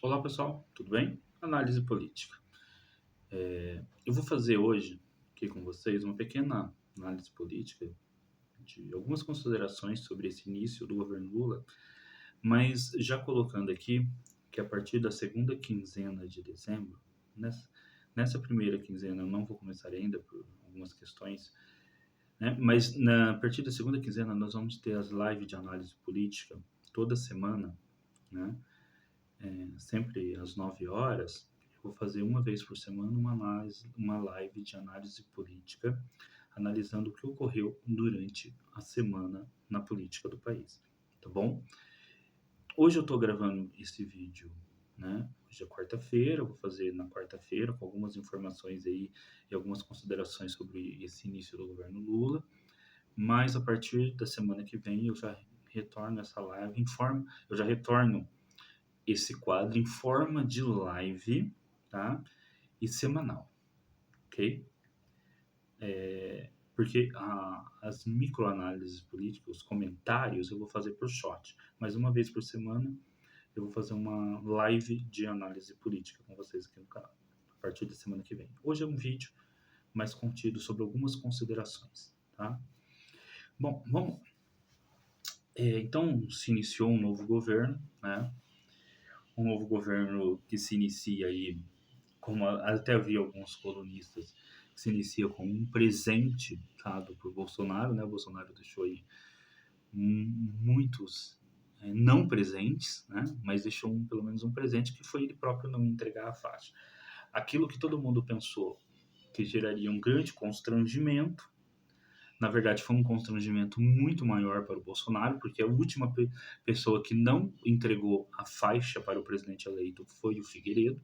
Olá pessoal, tudo bem? Análise política. Eu vou fazer hoje aqui com vocês uma pequena análise política de algumas considerações sobre esse início do governo Lula, mas já colocando aqui que a partir da segunda quinzena de dezembro, nessa, nessa primeira quinzena eu não vou começar ainda por algumas questões, né? Mas a partir da segunda quinzena nós vamos ter as lives de análise política toda semana, né? Sempre às 9 horas, eu vou fazer uma vez por semana uma live de análise política, analisando o que ocorreu durante a semana na política do país, tá bom? Hoje eu estou gravando esse vídeo, né? Hoje é quarta-feira, eu vou fazer na quarta-feira com algumas informações aí e algumas considerações sobre esse início do governo Lula, mas a partir da semana que vem eu já retorno essa live, eu já retorno esse quadro em forma de live, tá? E semanal, ok? Porque as microanálises políticas, os comentários, eu vou fazer por shot. Mas uma vez por semana, eu vou fazer uma live de análise política com vocês aqui no canal, a partir da semana que vem. Hoje é um vídeo mais contido sobre algumas considerações, tá? Bom, vamos. Então, se iniciou um novo governo, né? Um novo governo que se inicia aí como até havia alguns colunistas que se inicia com um presente dado por Bolsonaro, né? O Bolsonaro deixou aí muitos não presentes, né? Mas deixou pelo menos um presente que foi ele próprio não entregar a faixa. Aquilo que todo mundo pensou que geraria um grande constrangimento, na verdade foi um constrangimento muito maior para o Bolsonaro, porque a última pessoa que não entregou a faixa para o presidente eleito foi o Figueiredo,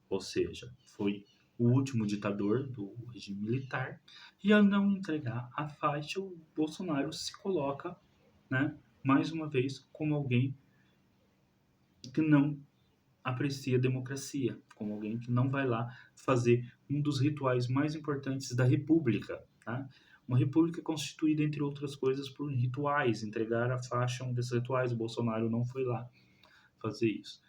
ou seja, foi o último ditador do regime militar, e ao não entregar a faixa, o Bolsonaro se coloca, né, mais uma vez, como alguém que não aprecia a democracia, como alguém que não vai lá fazer um dos rituais mais importantes da República, tá? Uma república constituída, entre outras coisas, por rituais, entregar a faixa a um desses rituais. O Bolsonaro não foi lá fazer isso.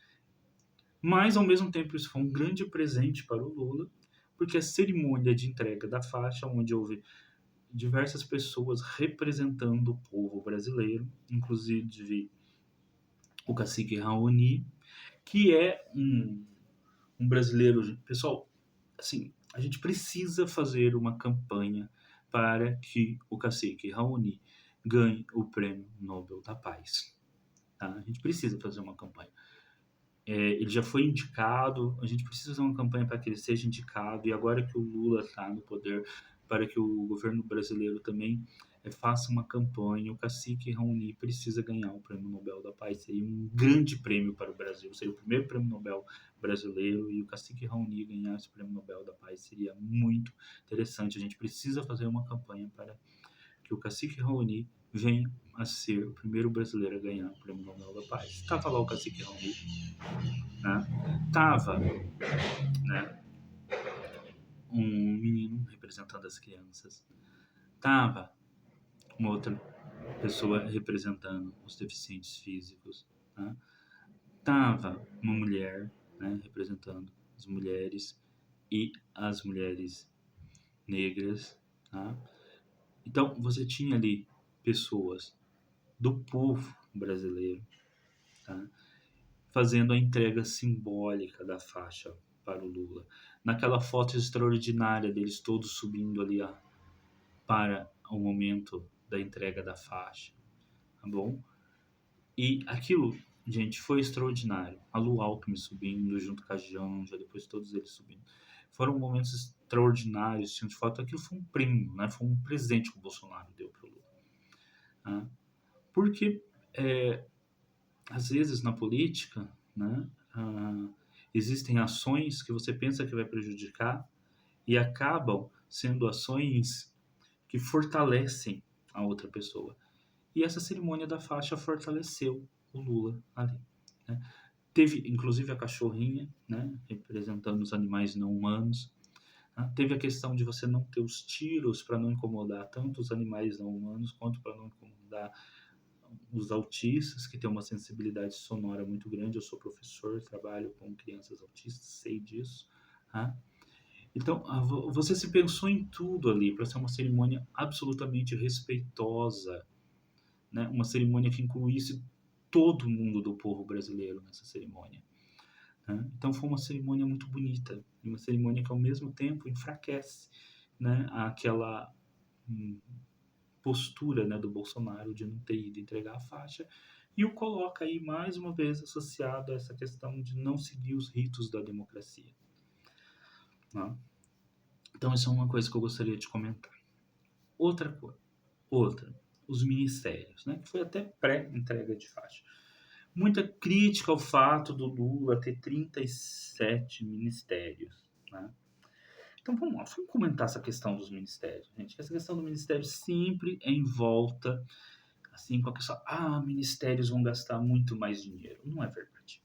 Mas, ao mesmo tempo, isso foi um grande presente para o Lula, porque a cerimônia de entrega da faixa, onde houve diversas pessoas representando o povo brasileiro, inclusive o cacique Raoni, que é um brasileiro. Pessoal, assim, a gente precisa fazer uma campanha para que o cacique Raoni ganhe o Prêmio Nobel da Paz. Tá? A gente precisa fazer uma campanha. Ele já foi indicado, a gente precisa fazer uma campanha para que ele seja indicado, e agora que o Lula está no poder, para que o governo brasileiro também faça uma campanha. O cacique Raoni precisa ganhar o Prêmio Nobel da Paz, seria um grande prêmio para o Brasil, seria o primeiro Prêmio Nobel brasileiro, e o cacique Raoni ganhar esse Prêmio Nobel da Paz seria muito interessante. A gente precisa fazer uma campanha para que o cacique Raoni venha a ser o primeiro brasileiro a ganhar o Prêmio Nobel da Paz. Estava lá o cacique Raoni, né? Tava, né, um menino representando as crianças, tava uma outra pessoa representando os deficientes físicos, né? Tava uma mulher, né, representando as mulheres e as mulheres negras, tá? Então você tinha ali pessoas do povo brasileiro, tá? Fazendo a entrega simbólica da faixa para o Lula. Naquela foto extraordinária deles todos subindo ali para o momento da entrega da faixa, tá bom? E aquilo, gente, foi extraordinário. A Lu Alckmin subindo junto com a Janja, depois todos eles subindo. Foram momentos extraordinários, assim, de fato, aquilo foi um prêmio, né? Foi um presente que o Bolsonaro deu para o Lula. Né? Porque às vezes na política, né, existem ações que você pensa que vai prejudicar e acabam sendo ações que fortalecem a outra pessoa. E essa cerimônia da faixa fortaleceu o Lula ali. Né? Teve, inclusive, a cachorrinha, né, representando os animais não humanos. Né? Teve a questão de você não ter os tiros para não incomodar tanto os animais não humanos quanto para não incomodar os autistas, que têm uma sensibilidade sonora muito grande. Eu sou professor, trabalho com crianças autistas, sei disso. Tá? Então, você se pensou em tudo ali para ser uma cerimônia absolutamente respeitosa, né? Uma cerimônia que incluísse todo mundo do povo brasileiro nessa cerimônia. Né? Então, foi uma cerimônia muito bonita, uma cerimônia que, ao mesmo tempo, enfraquece, né, aquela postura, né, do Bolsonaro de não ter ido entregar a faixa, e o coloca aí mais uma vez associado a essa questão de não seguir os ritos da democracia. Né? Então, isso é uma coisa que eu gostaria de comentar. Outra coisa, os ministérios, né, que foi até pré-entrega de faixa. Muita crítica ao fato do Lula ter 37 ministérios. Né? Então vamos lá, vamos comentar essa questão dos ministérios, gente. Essa questão do ministério sempre é em volta, assim, com a questão, ministérios vão gastar muito mais dinheiro. Não é verdade.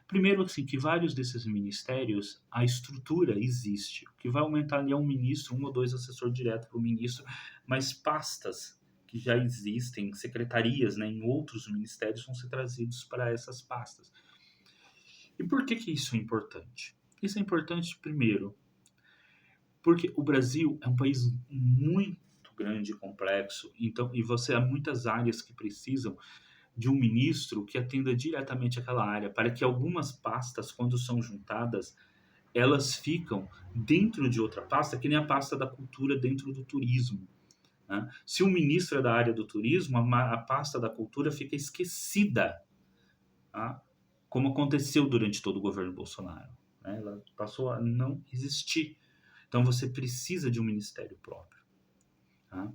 Primeiro, assim, que vários desses ministérios, a estrutura existe. O que vai aumentar ali é um ministro, um ou dois assessores direto para o ministro, mas pastas que já existem, secretarias, né, em outros ministérios vão ser trazidos para essas pastas. E por que isso é importante? Isso é importante, primeiro, porque o Brasil é um país muito grande e complexo, então, e você há muitas áreas que precisam de um ministro que atenda diretamente aquela área, para que algumas pastas, quando são juntadas, elas ficam dentro de outra pasta, que nem a pasta da cultura dentro do turismo. Né? Se o ministro é da área do turismo, a pasta da cultura fica esquecida, tá? Como aconteceu durante todo o governo Bolsonaro. Né? Ela passou a não existir. Então você precisa de um ministério próprio, tá?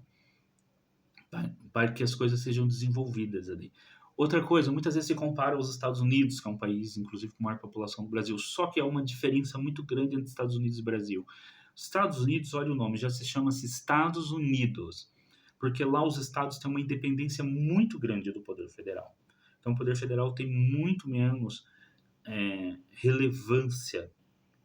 Para que as coisas sejam desenvolvidas ali. Outra coisa, muitas vezes se compara aos Estados Unidos, que é um país, inclusive, com maior população do Brasil, só que há uma diferença muito grande entre Estados Unidos e Brasil. Estados Unidos, olha o nome, já se chama-se Estados Unidos, porque lá os estados têm uma independência muito grande do poder federal. Então, o poder federal tem muito menos relevância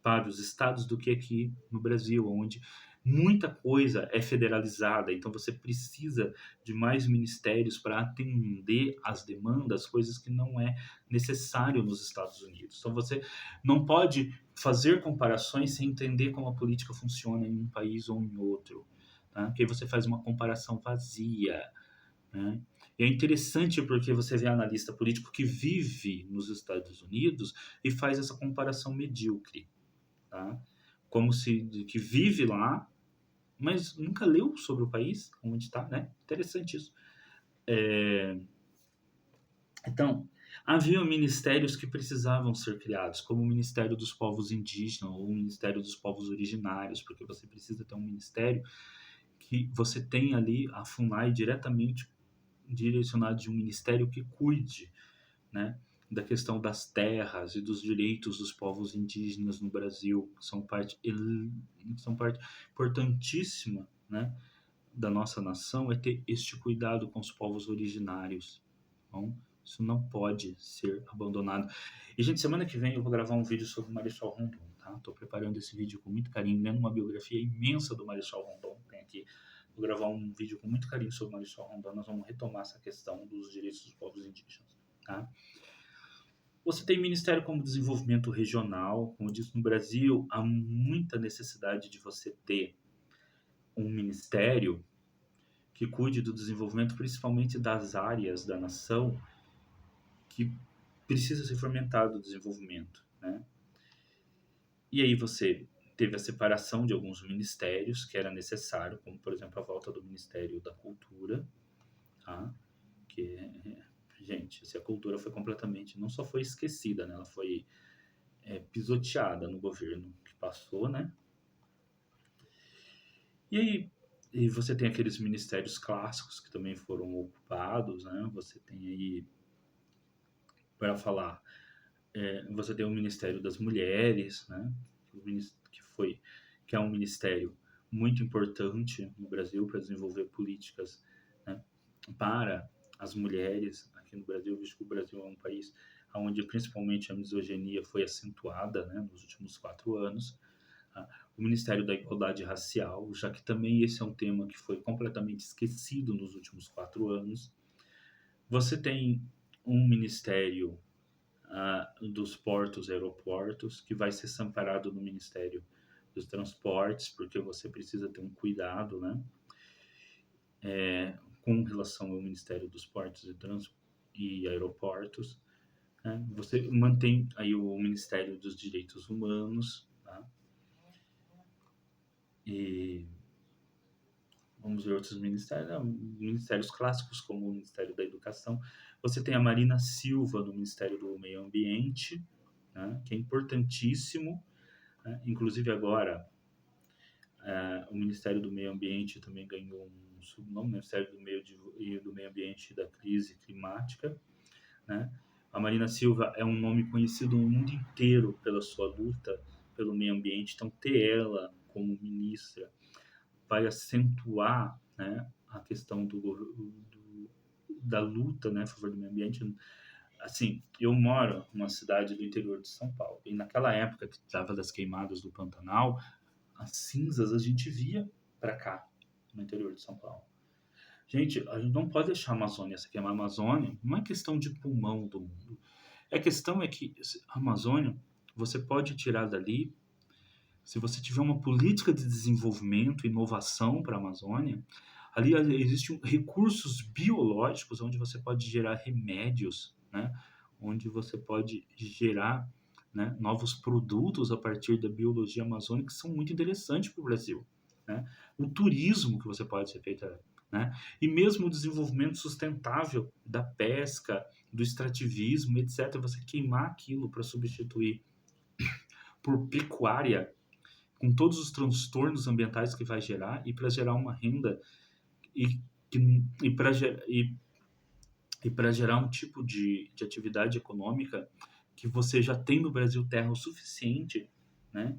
para os estados do que aqui no Brasil, onde muita coisa é federalizada, então você precisa de mais ministérios para atender às demandas, coisas que não é necessário nos Estados Unidos. Então você não pode fazer comparações sem entender como a política funciona em um país ou em outro, tá? Porque aí você faz uma comparação vazia, né? E é interessante porque você vê analista político que vive nos Estados Unidos e faz essa comparação medíocre. Tá? Como se que vive lá, mas nunca leu sobre o país onde está, né? Interessante isso. Então, havia ministérios que precisavam ser criados, como o Ministério dos Povos Indígenas ou o Ministério dos Povos Originários, porque você precisa ter um ministério que você tenha ali a FUNAI diretamente direcionado de um ministério que cuide, né, da questão das terras e dos direitos dos povos indígenas no Brasil, são parte importantíssima, né, da nossa nação, é ter este cuidado com os povos originários. Então, isso não pode ser abandonado. E, gente, semana que vem eu vou gravar um vídeo sobre o Marechal Rondon, tá? Tô preparando esse vídeo com muito carinho, lendo uma biografia imensa do Marechal Rondon, tem aqui. Vou gravar um vídeo com muito carinho sobre o Marechal Rondon, nós vamos retomar essa questão dos direitos dos povos indígenas, tá? Você tem ministério como desenvolvimento regional, como eu disse, no Brasil há muita necessidade de você ter um ministério que cuide do desenvolvimento, principalmente das áreas da nação que precisa ser fomentado o desenvolvimento, né? E aí você teve a separação de alguns ministérios que era necessário, como por exemplo a volta do Ministério da Cultura, tá? Que gente, a cultura foi completamente, não só foi esquecida, né? Ela foi pisoteada no governo que passou, né? E aí você tem aqueles ministérios clássicos que também foram ocupados, né? Você tem aí, para falar, você tem o Ministério das Mulheres, né? Que é um ministério muito importante no Brasil para desenvolver políticas, né, para as mulheres aqui no Brasil, visto que o Brasil é um país onde principalmente a misoginia foi acentuada, né, nos últimos 4 anos. Tá? O Ministério da Igualdade Racial, já que também esse é um tema que foi completamente esquecido nos últimos 4 anos. Você tem um Ministério dos Portos e Aeroportos, que vai ser amparado no Ministério dos Transportes, porque você precisa ter um cuidado, né, com relação ao Ministério dos Portos e Aeroportos. Né? Você mantém aí o Ministério dos Direitos Humanos, tá? E vamos ver outros ministérios, ministérios clássicos, como o Ministério da Educação. Você tem a Marina Silva no Ministério do Meio Ambiente, né, que é importantíssimo, né? Inclusive agora, o Ministério do Meio Ambiente também ganhou um subnome, Ministério do Meio Ambiente e da Crise Climática, né? A Marina Silva é um nome conhecido no mundo inteiro pela sua luta pelo meio ambiente, então ter ela como ministra vai acentuar, né, a questão da luta, né, a favor do meio ambiente. Assim, eu moro numa cidade do interior de São Paulo, e naquela época que estava das queimadas do Pantanal, as cinzas a gente via para cá, no interior de São Paulo. Gente, a gente não pode deixar a Amazônia se queimar. A Amazônia não é questão de pulmão do mundo. A questão é que a Amazônia, você pode tirar dali, se você tiver uma política de desenvolvimento, inovação para a Amazônia, ali existem recursos biológicos onde você pode gerar remédios, né? Onde você pode gerar, né, novos produtos a partir da biologia amazônica que são muito interessantes para o Brasil. Né? O turismo que você pode ser feito, né? E mesmo o desenvolvimento sustentável da pesca, do extrativismo, etc. Você queimar aquilo para substituir por pecuária, com todos os transtornos ambientais que vai gerar, e para gerar uma renda e, e para gerar um tipo de atividade econômica que você já tem no Brasil terra o suficiente, né,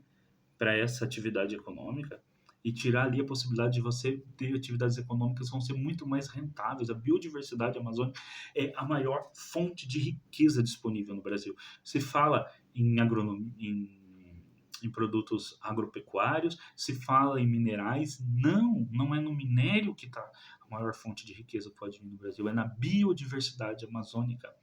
para essa atividade econômica, e tirar ali a possibilidade de você ter atividades econômicas que vão ser muito mais rentáveis. A biodiversidade amazônica é a maior fonte de riqueza disponível no Brasil. Se fala em agronomia, em produtos agropecuários, se fala em minerais. Não é no minério que está a maior fonte de riqueza que pode vir no Brasil, é na biodiversidade amazônica,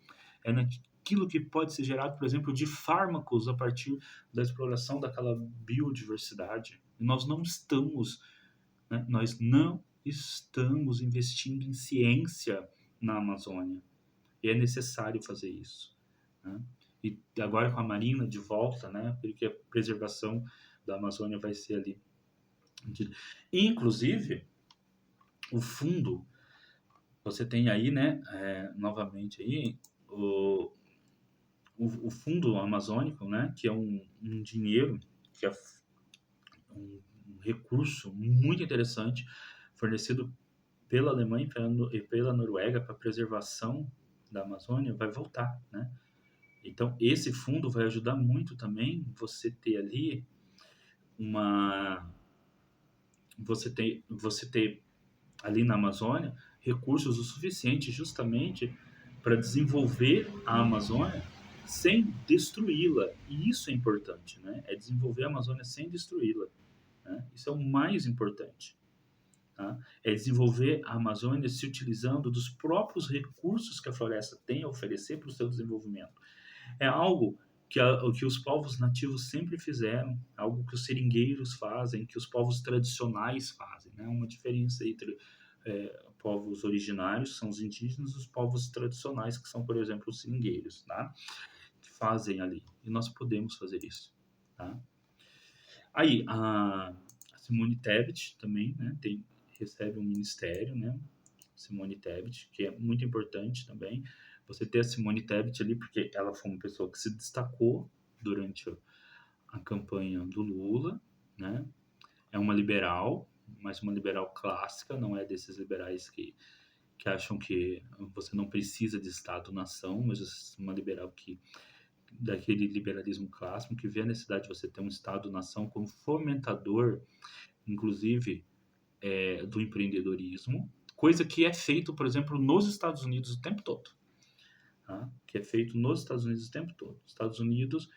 é naquilo que pode ser gerado, por exemplo, de fármacos a partir da exploração daquela biodiversidade. E nós não estamos investindo em ciência na Amazônia, e é necessário fazer isso, né? E agora com a Marina de volta, né, porque a preservação da Amazônia vai ser ali. Inclusive, o fundo, você tem aí, né, novamente aí, o fundo amazônico, né, que é um dinheiro, que é um recurso muito interessante, fornecido pela Alemanha e pela Noruega para a preservação da Amazônia, vai voltar, né? Então, esse fundo vai ajudar muito também você ter ali uma... Você ter ali na Amazônia recursos o suficiente justamente para desenvolver a Amazônia sem destruí-la. E isso é importante, né? É desenvolver a Amazônia sem destruí-la, né? Isso é o mais importante. Tá? É desenvolver a Amazônia se utilizando dos próprios recursos que a floresta tem a oferecer para o seu desenvolvimento. É algo que os povos nativos sempre fizeram, algo que os seringueiros fazem, que os povos tradicionais fazem, né? Uma diferença entre povos originários, são os indígenas, e os povos tradicionais, que são, por exemplo, os seringueiros, tá? Que fazem ali. E nós podemos fazer isso, tá? Aí, a Simone Tebet também, né, recebe um ministério, né? Simone Tebet, que é muito importante também. Você ter a Simone Tebet ali, porque ela foi uma pessoa que se destacou durante a campanha do Lula, né? É uma liberal, mas uma liberal clássica, não é desses liberais que acham que você não precisa de Estado-nação, mas uma liberal daquele liberalismo clássico, que vê a necessidade de você ter um Estado-nação como fomentador, inclusive, do empreendedorismo, coisa que é feito, por exemplo, nos Estados Unidos o tempo todo. Tá? Que é feito nos Estados Unidos o tempo todo. Os Estados Unidos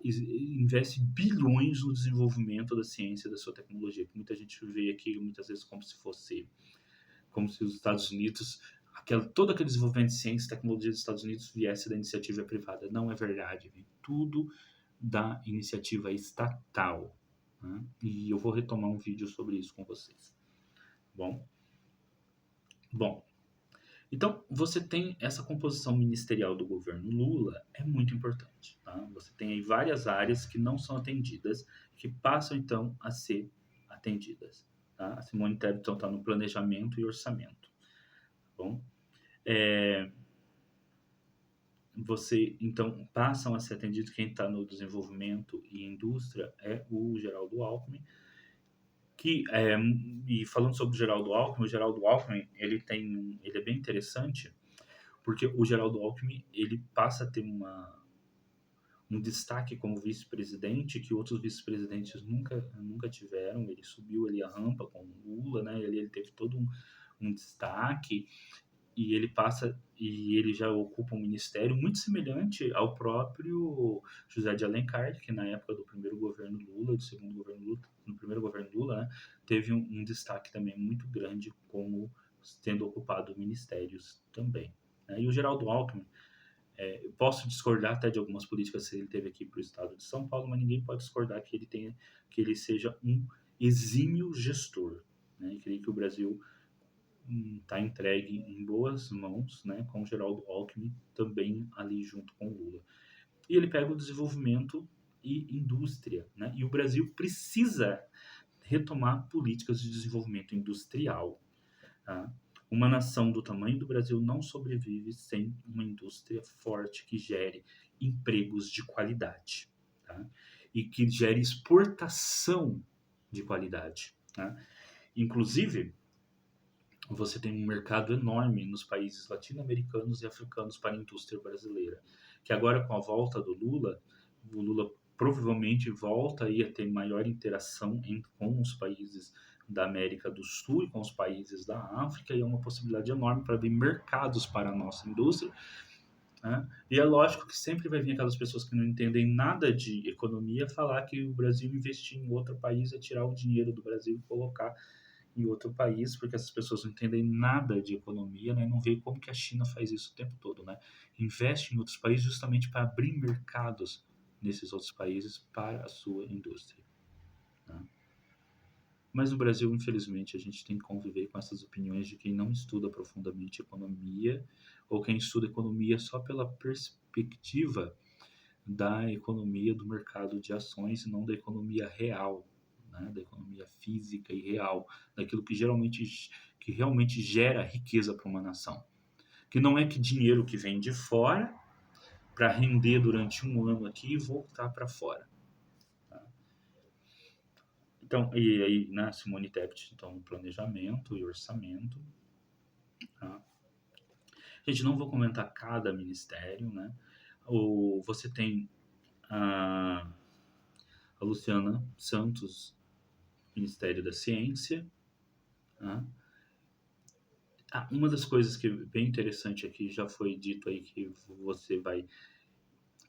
investe bilhões no desenvolvimento da ciência e da sua tecnologia, que muita gente vê aqui muitas vezes como se os Estados Unidos todo aquele desenvolvimento de ciência e tecnologia dos Estados Unidos viesse da iniciativa privada. Não é verdade, vem tudo da iniciativa estatal. Né? E eu vou retomar um vídeo sobre isso com vocês. Bom, então você tem essa composição ministerial do governo Lula, é muito importante. Tá? Você tem aí várias áreas que não são atendidas, que passam então a ser atendidas. Tá? A Simone Tebet então está no planejamento e orçamento. Bom, você então passam a ser atendidos, quem está no desenvolvimento e indústria é o Geraldo Alckmin, e falando sobre o Geraldo Alckmin ele é bem interessante, porque o Geraldo Alckmin ele passa a ter um destaque como vice-presidente que outros vice-presidentes nunca tiveram. Ele subiu ali a rampa com o Lula, né? Ele teve todo um destaque, e ele já ocupa um ministério muito semelhante ao próprio José de Alencar, que na época do primeiro governo Lula, do segundo governo Lula, no primeiro governo Lula, né, teve um destaque também muito grande como tendo ocupado ministérios também. Né? E o Geraldo Alckmin, eu posso discordar até de algumas políticas que ele teve aqui para o estado de São Paulo, mas ninguém pode discordar que ele seja um exímio gestor. Né? E creio que o Brasil está entregue em boas mãos, né, com o Geraldo Alckmin também ali junto com o Lula. E ele pega o desenvolvimento e indústria, né, e o Brasil precisa retomar políticas de desenvolvimento industrial. Tá? Uma nação do tamanho do Brasil não sobrevive sem uma indústria forte que gere empregos de qualidade, tá? E que gere exportação de qualidade. Tá? Inclusive, você tem um mercado enorme nos países latino-americanos e africanos para a indústria brasileira, que agora com a volta do Lula, o Lula provavelmente volta aí a ter maior interação com os países da América do Sul e com os países da África, e é uma possibilidade enorme para abrir mercados para a nossa indústria. Né? E é lógico que sempre vai vir aquelas pessoas que não entendem nada de economia falar que o Brasil investir em outro país é tirar o dinheiro do Brasil e colocar em outro país, porque essas pessoas não entendem nada de economia, né? Não veem como que a China faz isso o tempo todo, né? Investe em outros países justamente para abrir mercados nesses outros países para a sua indústria. Né? Mas no Brasil, infelizmente, a gente tem que conviver com essas opiniões de quem não estuda profundamente economia, ou quem estuda economia só pela perspectiva da economia do mercado de ações e não da economia real, né? Da economia física e real, daquilo que realmente gera riqueza para uma nação. Que não é que dinheiro que vem de fora para render durante um ano aqui e voltar para fora. Tá? Então, e aí, né, Simone Tebet, então, planejamento e orçamento. Tá? Gente, não vou comentar cada ministério, né? Você tem a Luciana Santos, Ministério da Ciência. Né? Uma das coisas que é bem interessante aqui, já foi dito aí que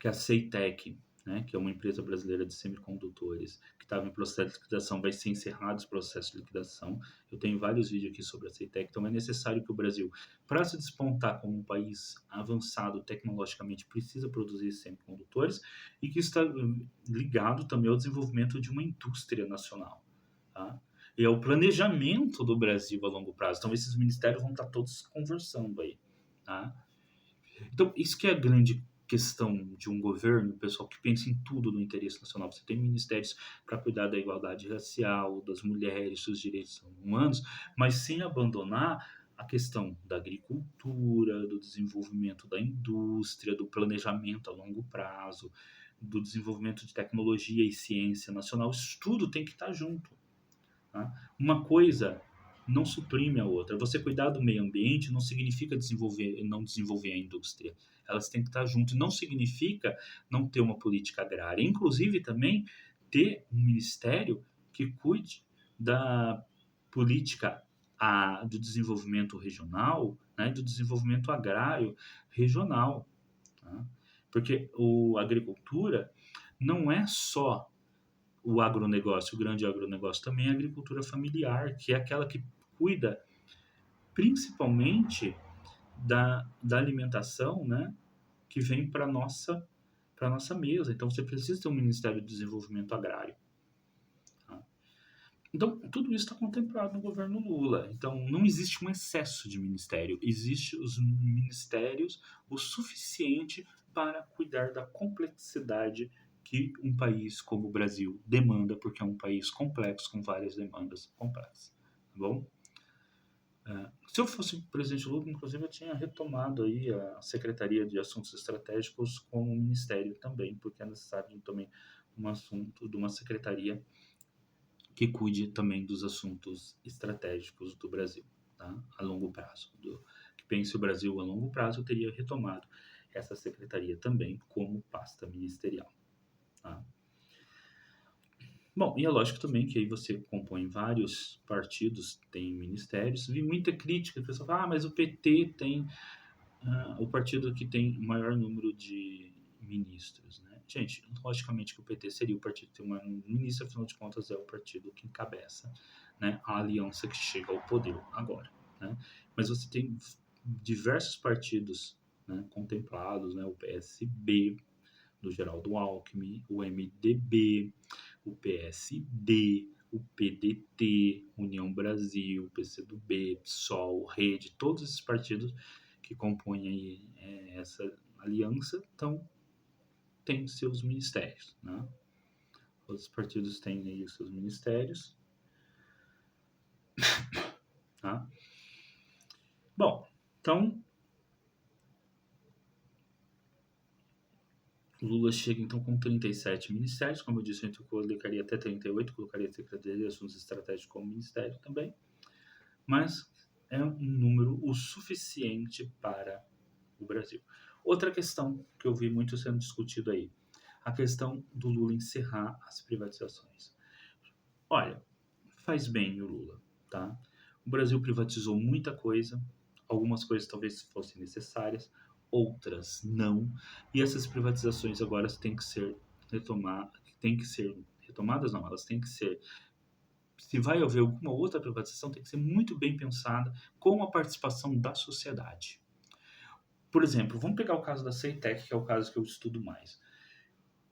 que a Ceitec, né, que é uma empresa brasileira de semicondutores, que estava em processo de liquidação, vai ser encerrado esse processo de liquidação. Eu tenho vários vídeos aqui sobre a Ceitec, então é necessário que o Brasil, para se despontar como um país avançado tecnologicamente, precisa produzir semicondutores, e que está ligado também ao desenvolvimento de uma indústria nacional. Tá? E é o planejamento do Brasil a longo prazo. Então, esses ministérios vão estar todos conversando aí. Tá? Então, isso que é a grande questão de um governo, pessoal, que pensa em tudo no interesse nacional. Você tem ministérios para cuidar da igualdade racial, das mulheres, dos direitos humanos, mas sem abandonar a questão da agricultura, do desenvolvimento da indústria, do planejamento a longo prazo, do desenvolvimento de tecnologia e ciência nacional. Isso tudo tem que estar junto. Tá? Uma coisa não suprime a outra. Você cuidar do meio ambiente não significa não desenvolver a indústria. Elas têm que estar juntas. Não significa não ter uma política agrária. Inclusive, também ter um ministério que cuide da política do desenvolvimento regional, né, do desenvolvimento agrário regional. Tá? Porque a agricultura não é só o agronegócio, o grande agronegócio, também a agricultura familiar, que é aquela que cuida principalmente da alimentação, né, que vem para nossa mesa. Então, você precisa ter um Ministério do Desenvolvimento Agrário. Tá? Então, tudo isso está contemplado no governo Lula. Então, não existe um excesso de ministério. Existe os ministérios o suficiente para cuidar da complexidade que um país como o Brasil demanda, porque é um país complexo, com várias demandas complexas. Tá bom? Se eu fosse o presidente Lula, inclusive, eu tinha retomado aí a Secretaria de Assuntos Estratégicos como ministério também, porque é necessário também um assunto de uma secretaria que cuide também dos assuntos estratégicos do Brasil, tá? A longo prazo. Que pense o Brasil a longo prazo, eu teria retomado essa secretaria também como pasta ministerial, tá? Bom, e é lógico também que aí você compõe vários partidos, tem ministérios. Vi muita crítica, o pessoal fala, mas o PT tem o partido que tem o maior número de ministros, né? Gente, logicamente que o PT seria o partido que tem o maior número de ministros, afinal de contas é o partido que encabeça, né, a aliança que chega ao poder agora, né? Mas você tem diversos partidos, né, contemplados, né, o PSB, do Geraldo Alckmin, o MDB, o PSD, o PDT, União Brasil, PCdoB, PSOL, Rede, todos esses partidos que compõem aí, essa aliança, então tem seus ministérios, né? Todos os partidos têm aí os seus ministérios, tá? Bom, então Lula chega então com 37 ministérios, como eu disse, eu colocaria até 38, colocaria a Secretaria de Assuntos Estratégicos como ministério também, mas é um número o suficiente para o Brasil. Outra questão que eu vi muito sendo discutido aí, a questão do Lula encerrar as privatizações. Olha, faz bem o Lula, tá? O Brasil privatizou muita coisa, algumas coisas talvez fossem necessárias, outras não, e essas privatizações agora têm que ser retomadas, não, elas têm que ser, se vai haver alguma outra privatização, tem que ser muito bem pensada com a participação da sociedade. Por exemplo, vamos pegar o caso da Ceitec, que é o caso que eu estudo mais.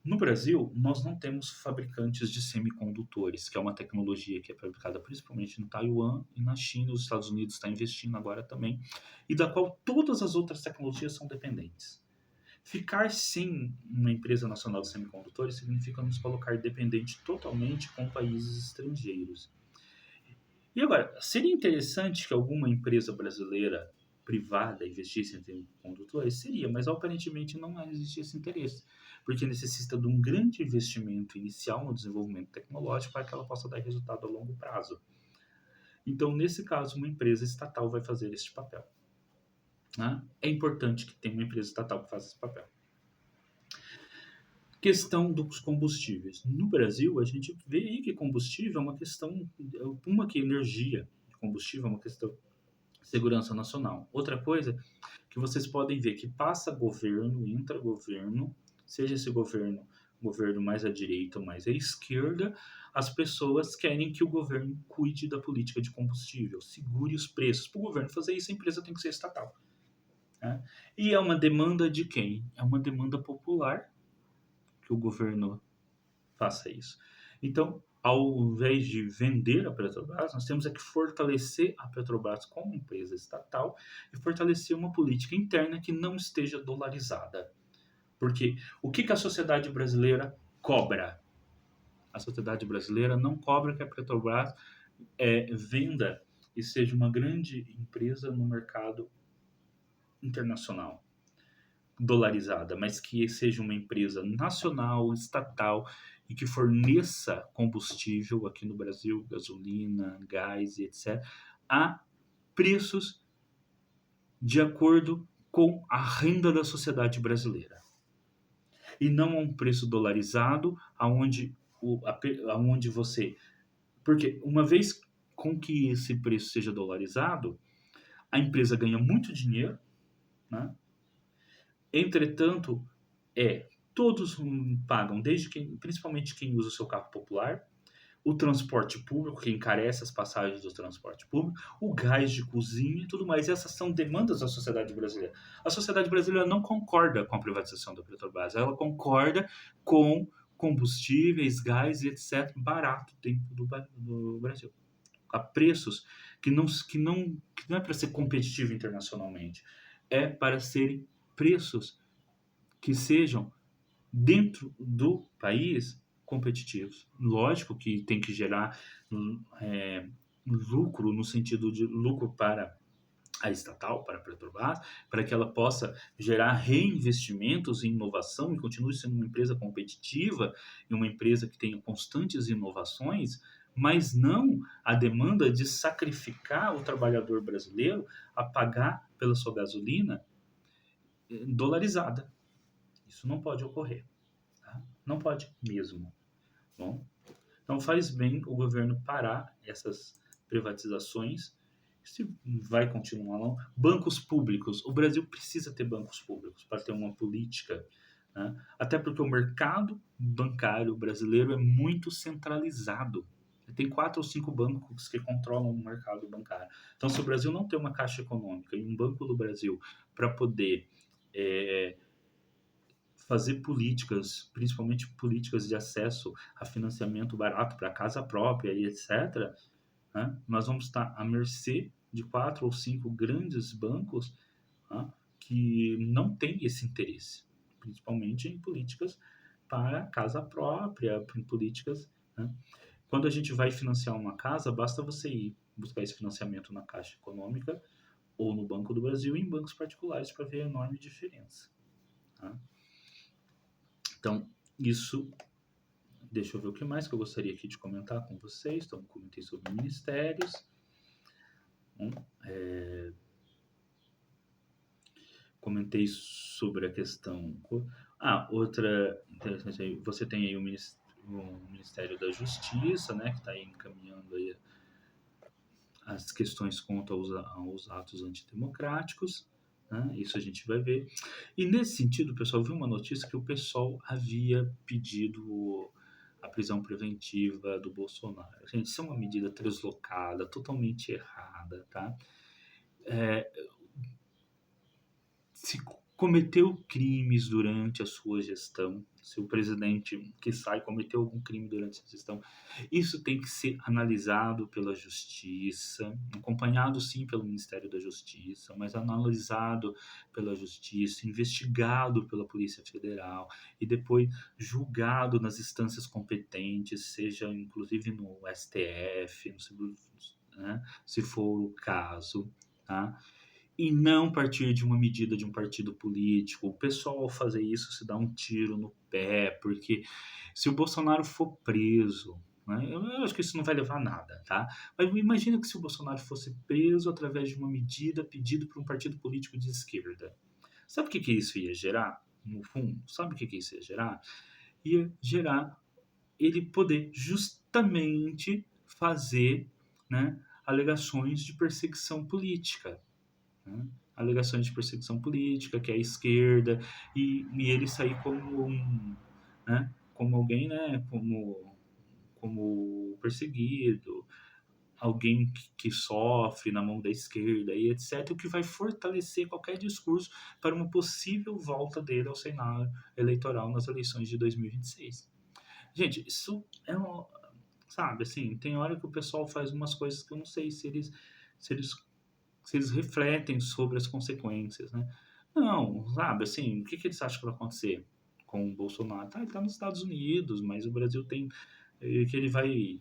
No Brasil, nós não temos fabricantes de semicondutores, que é uma tecnologia que é fabricada principalmente no Taiwan e na China. Os Estados Unidos está investindo agora também, e da qual todas as outras tecnologias são dependentes. Ficar sem uma empresa nacional de semicondutores significa nos colocar dependente totalmente com países estrangeiros. E agora, seria interessante que alguma empresa brasileira privada investisse em semicondutores? Seria, mas aparentemente não existe esse interesse, porque necessita de um grande investimento inicial no desenvolvimento tecnológico para que ela possa dar resultado a longo prazo. Então, nesse caso, uma empresa estatal vai fazer este papel, né? É importante que tenha uma empresa estatal que faça esse papel. Questão dos combustíveis. No Brasil, a gente vê aí que combustível é uma questão, que energia de combustível é uma questão de segurança nacional. Outra coisa que vocês podem ver que passa governo, entra governo, seja esse governo mais à direita ou mais à esquerda, as pessoas querem que o governo cuide da política de combustível, segure os preços. Para o governo fazer isso, a empresa tem que ser estatal, né? E é uma demanda de quem? É uma demanda popular que o governo faça isso. Então, ao invés de vender a Petrobras, nós temos é que fortalecer a Petrobras como empresa estatal e fortalecer uma política interna que não esteja dolarizada. Porque o que a sociedade brasileira cobra? A sociedade brasileira não cobra que a Petrobras venda e seja uma grande empresa no mercado internacional dolarizada, mas que seja uma empresa nacional, estatal e que forneça combustível aqui no Brasil, gasolina, gás e etc., a preços de acordo com a renda da sociedade brasileira. E não a um preço dolarizado, aonde você... Porque uma vez com que esse preço seja dolarizado, a empresa ganha muito dinheiro, né? Entretanto, todos pagam, principalmente quem usa o seu carro popular. o transporte público, que encarece as passagens do transporte público, o gás de cozinha e tudo mais. Essas são demandas da sociedade brasileira. A sociedade brasileira não concorda com a privatização da Petrobras, ela concorda com combustíveis, gás e etc. barato dentro do Brasil. A preços que não é para ser competitivo internacionalmente, é para serem preços que sejam dentro do país competitivos. Lógico que tem que gerar é, lucro, no sentido de lucro para a estatal, para a Petrobras, para que ela possa gerar reinvestimentos em inovação e continue sendo uma empresa competitiva e uma empresa que tenha constantes inovações, mas não a demanda de sacrificar o trabalhador brasileiro a pagar pela sua gasolina dolarizada. Isso não pode ocorrer. Tá? Não pode mesmo. Bom, então faz bem o governo parar essas privatizações. Se vai continuar não. Bancos públicos. O Brasil precisa ter bancos públicos para ter uma política. Né? Até porque o mercado bancário brasileiro é muito centralizado. Tem 4 ou 5 bancos que controlam o mercado bancário. Então, se o Brasil não tem uma caixa econômica e um banco do Brasil para poder fazer políticas, principalmente políticas de acesso a financiamento barato para casa própria e etc., né? Nós vamos estar à mercê de 4 ou 5 grandes bancos, né, que não têm esse interesse, principalmente em políticas para casa própria, em políticas. Né? Quando a gente vai financiar uma casa, basta você ir buscar esse financiamento na Caixa Econômica ou no Banco do Brasil e em bancos particulares para ver a enorme diferença. Tá? Então, isso. Deixa eu ver o que mais que eu gostaria aqui de comentar com vocês. Então, comentei sobre ministérios. Comentei sobre a questão. Outra interessante aí, você tem aí o Ministério da Justiça, né, que está aí encaminhando aí as questões contra os atos antidemocráticos. Né, isso a gente vai ver. E nesse sentido, pessoal, viu uma notícia que o pessoal havia pedido a prisão preventiva do Bolsonaro. Gente, isso é uma medida translocada, totalmente errada, tá? Se cometeu crimes durante a sua gestão, se o presidente que sai cometeu algum crime durante a gestão, isso tem que ser analisado pela Justiça, acompanhado sim pelo Ministério da Justiça, mas analisado pela Justiça, investigado pela Polícia Federal e depois julgado nas instâncias competentes, seja inclusive no STF, né, se for o caso, tá? E não partir de uma medida de um partido político. O pessoal, ao fazer isso, se dá um tiro no pé, porque se o Bolsonaro for preso, né, eu acho que isso não vai levar a nada, tá? Mas imagina que se o Bolsonaro fosse preso através de uma medida pedida por um partido político de esquerda. Sabe o que isso ia gerar? No fundo, sabe o que isso ia gerar? Ia gerar ele poder justamente fazer, né, alegações de perseguição política. Né? Alegações de perseguição política, que é a esquerda, e ele sair como né, como alguém, né, como perseguido, alguém que sofre na mão da esquerda e etc., o que vai fortalecer qualquer discurso para uma possível volta dele ao cenário eleitoral nas eleições de 2026. Gente, isso é um, sabe, assim, tem hora que o pessoal faz umas coisas que eu não sei se eles se eles refletem sobre as consequências, né? Não, sabe, assim, o que eles acham que vai acontecer com o Bolsonaro? Tá, ele está nos Estados Unidos, mas o Brasil tem que ele vai,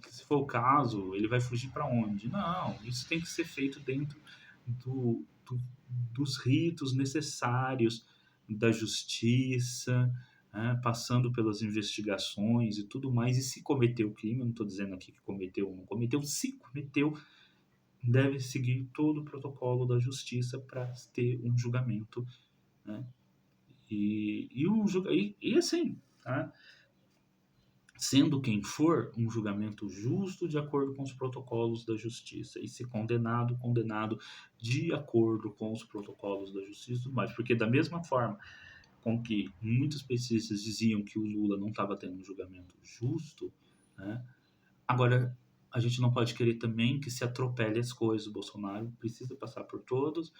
se for o caso, ele vai fugir para onde? Não, isso tem que ser feito dentro do, do, dos ritos necessários da justiça, né, passando pelas investigações e tudo mais. E se cometeu crime, eu não estou dizendo aqui que cometeu ou não cometeu, se cometeu, deve seguir todo o protocolo da justiça para ter um julgamento, né? E assim, tá? Sendo quem for, um julgamento justo de acordo com os protocolos da justiça. E se condenado, condenado de acordo com os protocolos da justiça e tudo mais. Porque da mesma forma com que muitos pesquisas diziam que o Lula não estava tendo um julgamento justo, né? Agora, a gente não pode querer também que se atropele as coisas. O Bolsonaro precisa passar por todos,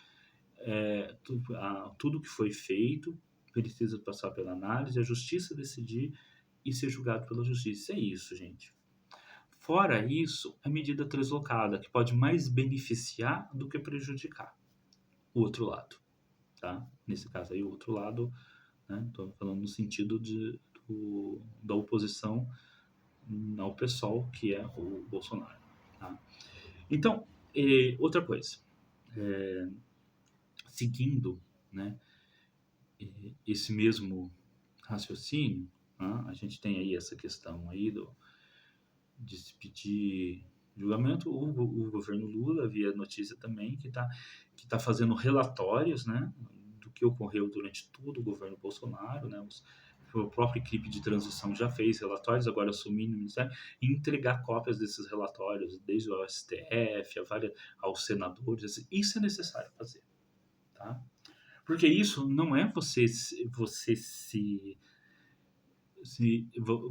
tudo que foi feito precisa passar pela análise, a justiça decidir e ser julgado pela justiça. É isso, gente. Fora isso, a medida translocada, que pode mais beneficiar do que prejudicar o outro lado, tá? Nesse caso aí, o outro lado, né? Estou falando no sentido da oposição ao PSOL, que é o Bolsonaro, tá? Então, outra coisa, seguindo, né, esse mesmo raciocínio, né, a gente tem aí essa questão aí de se pedir julgamento. O governo Lula, havia notícia também, que tá fazendo relatórios, né, do que ocorreu durante todo o governo Bolsonaro, né, a própria equipe de transição já fez relatórios, agora assumindo o Ministério, e entregar cópias desses relatórios, desde o STF, aos senadores. Isso é necessário fazer, tá? Porque isso não é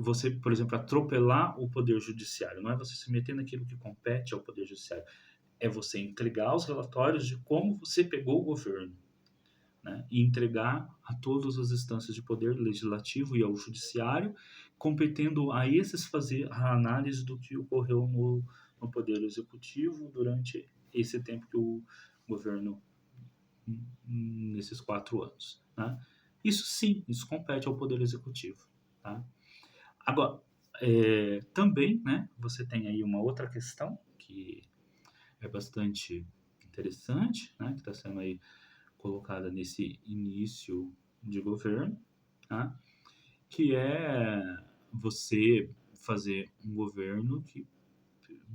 você, por exemplo, atropelar o poder judiciário, não é você se meter naquilo que compete ao poder judiciário, é você entregar os relatórios de como você pegou o governo, né? E entregar a todas as instâncias de poder legislativo e ao judiciário, competendo a esses fazer a análise do que ocorreu no poder executivo durante esse tempo que o governo, nesses 4 anos, né? Isso sim, isso compete ao poder executivo, tá? Agora, também, né, você tem aí uma outra questão que é bastante interessante, né, que está sendo aí colocada nesse início de governo, tá? Que é você fazer um governo que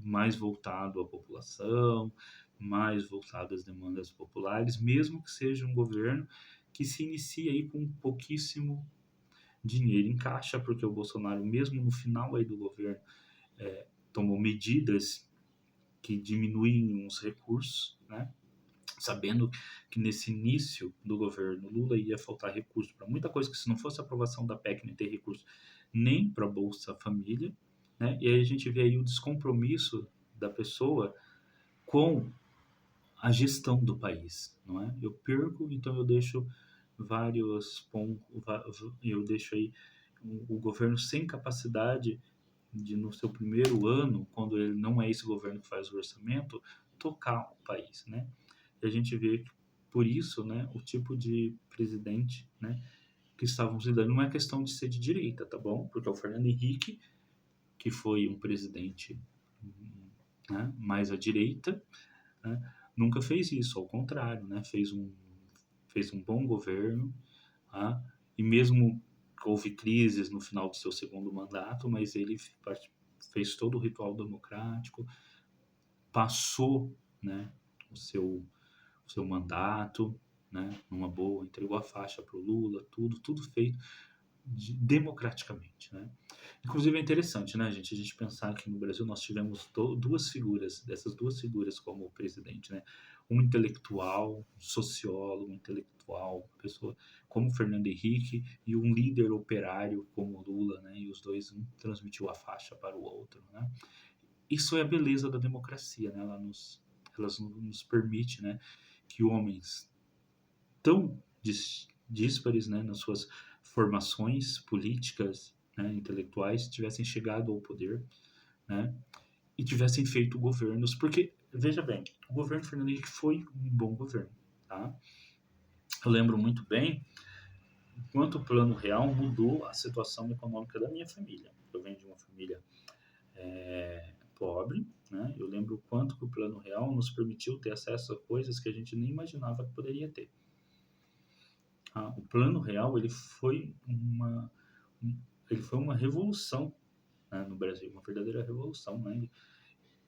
mais voltado à população, mais voltado às demandas populares, mesmo que seja um governo que se inicie aí com pouquíssimo dinheiro em caixa, porque o Bolsonaro, mesmo no final aí do governo, tomou medidas que diminuem os recursos, né? Sabendo que nesse início do governo Lula ia faltar recurso para muita coisa, que se não fosse a aprovação da PEC, não ia ter recurso nem para Bolsa Família, né? E aí a gente vê aí o descompromisso da pessoa com a gestão do país, não é? Eu perco, então eu deixo vários pontos, eu deixo aí o governo sem capacidade de, no seu primeiro ano, quando ele não é esse governo que faz o orçamento, tocar o país, né? E a gente vê que, por isso, né, o tipo de presidente, né, que estávamos lidando não é questão de ser de direita, tá bom? Porque o Fernando Henrique, que foi um presidente, né, mais à direita, né, nunca fez isso, ao contrário, né, fez um bom governo, tá? E mesmo houve crises no final do seu segundo mandato, mas ele fez todo o ritual democrático, passou, né, o seu mandato, né, numa boa, entregou a faixa para o Lula, tudo feito democraticamente, né? Inclusive é interessante, né, gente, a gente pensar que no Brasil nós tivemos duas figuras, dessas duas figuras como presidente, né? Um intelectual, um sociólogo, um intelectual, pessoa como Fernando Henrique e um líder operário como Lula, né? E os dois, um transmitiu a faixa para o outro, né? Isso é a beleza da democracia, né? Ela nos permite, né, que homens tão díspares, né, nas suas formações políticas, né, intelectuais, tivessem chegado ao poder, né, e tivessem feito governos, porque, veja bem, o governo Fernando Henrique foi um bom governo, tá? Eu lembro muito bem quanto o Plano Real mudou a situação econômica da minha família. Eu venho de uma família pobre, né? Eu lembro o quanto que o Plano Real nos permitiu ter acesso a coisas que a gente nem imaginava que poderia ter. O Plano Real ele foi uma revolução, né, no Brasil, uma verdadeira revolução, né?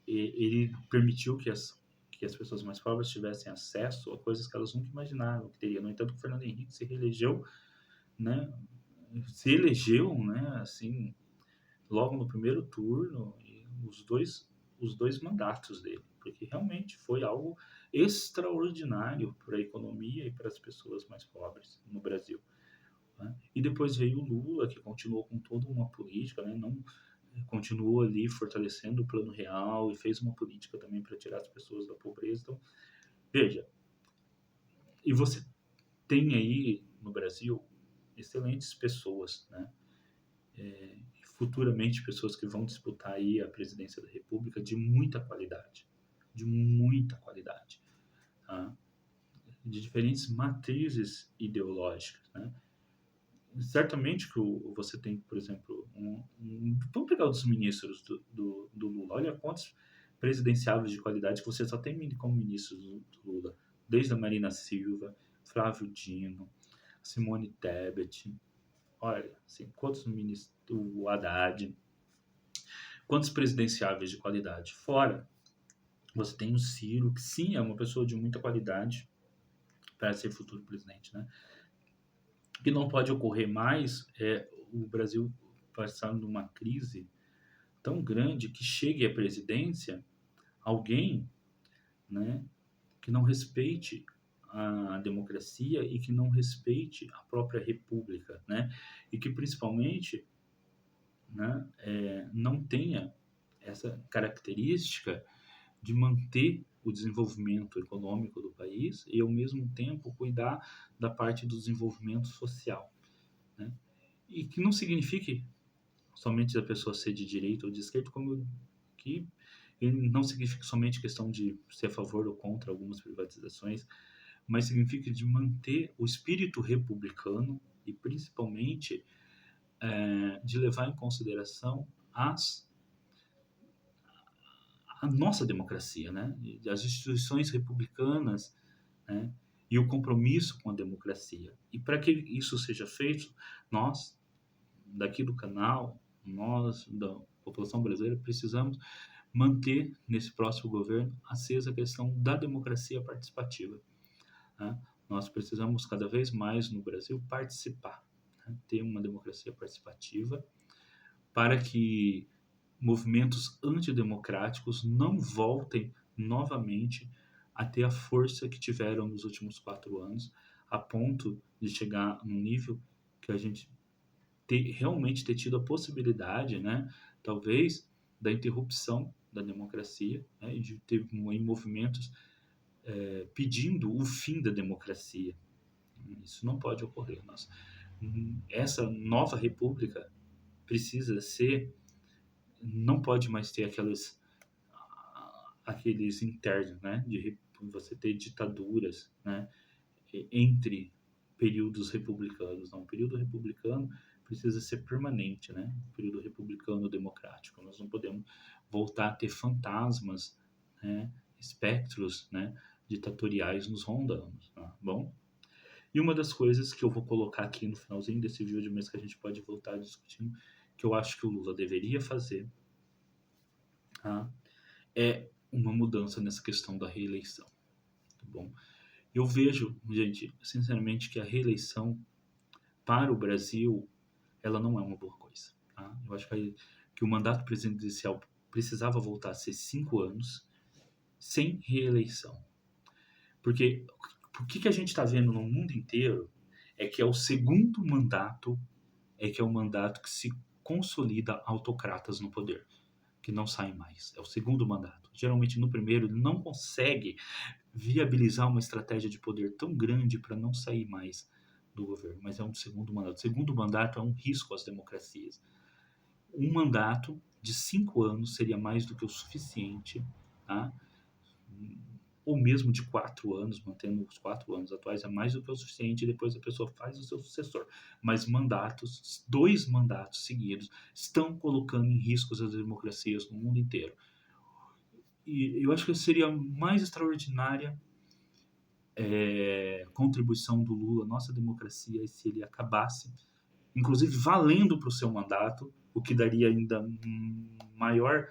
Ele permitiu que as pessoas mais pobres tivessem acesso a coisas que elas nunca imaginavam que teria. No entanto, o Fernando Henrique se reelegeu, né? Se elegeu, né? Assim, logo no primeiro turno, e os dois mandatos dele, porque realmente foi algo extraordinário para a economia e para as pessoas mais pobres no Brasil, né? E depois veio o Lula, que continuou com toda uma política, né? Não, continuou ali fortalecendo o Plano Real e fez uma política também para tirar as pessoas da pobreza. Então, veja, e você tem aí no Brasil excelentes pessoas, né? Futuramente pessoas que vão disputar aí a presidência da República de muita qualidade, tá? De diferentes matrizes ideológicas, né? Certamente que você tem, por exemplo, vamos pegar os ministros do Lula. Olha quantos presidenciáveis de qualidade que você só tem como ministros do Lula. Desde a Marina Silva, Flávio Dino, Simone Tebet. Olha, assim, quantos ministros, o Haddad, quantos presidenciáveis de qualidade. Fora, você tem o Ciro, que sim, é uma pessoa de muita qualidade para ser futuro presidente, né? O que não pode ocorrer mais é o Brasil passar numa crise tão grande que chegue à presidência alguém, né, que não respeite a democracia e que não respeite a própria república, né, e que principalmente, né, não tenha essa característica de manter o desenvolvimento econômico do país e ao mesmo tempo cuidar da parte do desenvolvimento social, né? E que não signifique somente a pessoa ser de direita ou de esquerda, como que não significa somente questão de ser a favor ou contra algumas privatizações, mas significa de manter o espírito republicano e principalmente de levar em consideração a nossa democracia, né? As instituições republicanas, né? E o compromisso com a democracia. E para que isso seja feito, nós, daqui do canal, nós, da população brasileira, precisamos manter nesse próximo governo acesa a questão da democracia participativa, né? Nós precisamos cada vez mais no Brasil participar, né? Ter uma democracia participativa para que movimentos antidemocráticos não voltem novamente a ter a força que tiveram nos últimos 4 anos, a ponto de chegar num nível que a gente realmente ter tido a possibilidade, né, talvez, da interrupção da democracia, né, e de ter movimentos pedindo o fim da democracia. Isso não pode ocorrer. Essa nova república precisa ser, não pode mais ter aqueles internos, né, de você ter ditaduras, né, entre períodos republicanos. Não, o período republicano precisa ser permanente, né? O período republicano democrático. Nós não podemos voltar a ter fantasmas, né? Espectros, né? Ditatoriais nos rondando, tá bom? E uma das coisas que eu vou colocar aqui no finalzinho desse vídeo, mas que a gente pode voltar discutindo, que eu acho que o Lula deveria fazer, tá? É uma mudança nessa questão da reeleição, tá bom? Eu vejo, gente, sinceramente, que a reeleição para o Brasil, ela não é uma boa coisa. Tá? Eu acho que o mandato presidencial precisava voltar a ser 5 anos, sem reeleição. Porque o que a gente está vendo no mundo inteiro é que é o segundo mandato, que é o mandato que se consolida autocratas no poder, que não saem mais. É o segundo mandato. Geralmente no primeiro ele não consegue viabilizar uma estratégia de poder tão grande para não sair mais do governo, mas é um segundo mandato. O segundo mandato é um risco às democracias. Um mandato de 5 anos seria mais do que o suficiente, tá? Ou mesmo de 4 anos, mantendo os 4 anos atuais, é mais do que o suficiente, e depois a pessoa faz o seu sucessor. Mas 2 mandatos seguidos, estão colocando em risco as democracias no mundo inteiro. E eu acho que seria mais extraordinária contribuição do Lula à nossa democracia se ele acabasse, inclusive valendo para o seu mandato, o que daria ainda maior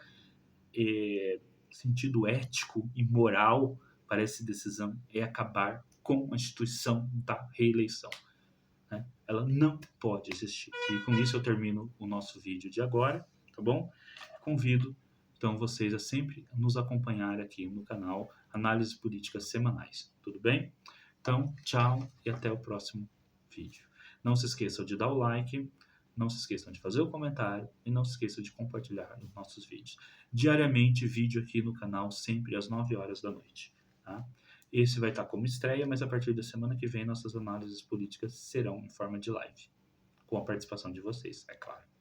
sentido ético e moral para essa decisão, é acabar com a instituição da reeleição, né? Ela não pode existir. E com isso eu termino o nosso vídeo de agora, tá bom? Convido então vocês a sempre nos acompanhar aqui no canal Análises Políticas Semanais, tudo bem? Então, tchau e até o próximo vídeo. Não se esqueçam de dar o like, Não se esqueçam de fazer o comentário e não se esqueçam de compartilhar os nossos vídeos. Diariamente, vídeo aqui no canal, sempre às 9 horas da noite. Tá? Esse vai estar como estreia, mas a partir da semana que vem, nossas análises políticas serão em forma de live, com a participação de vocês, é claro.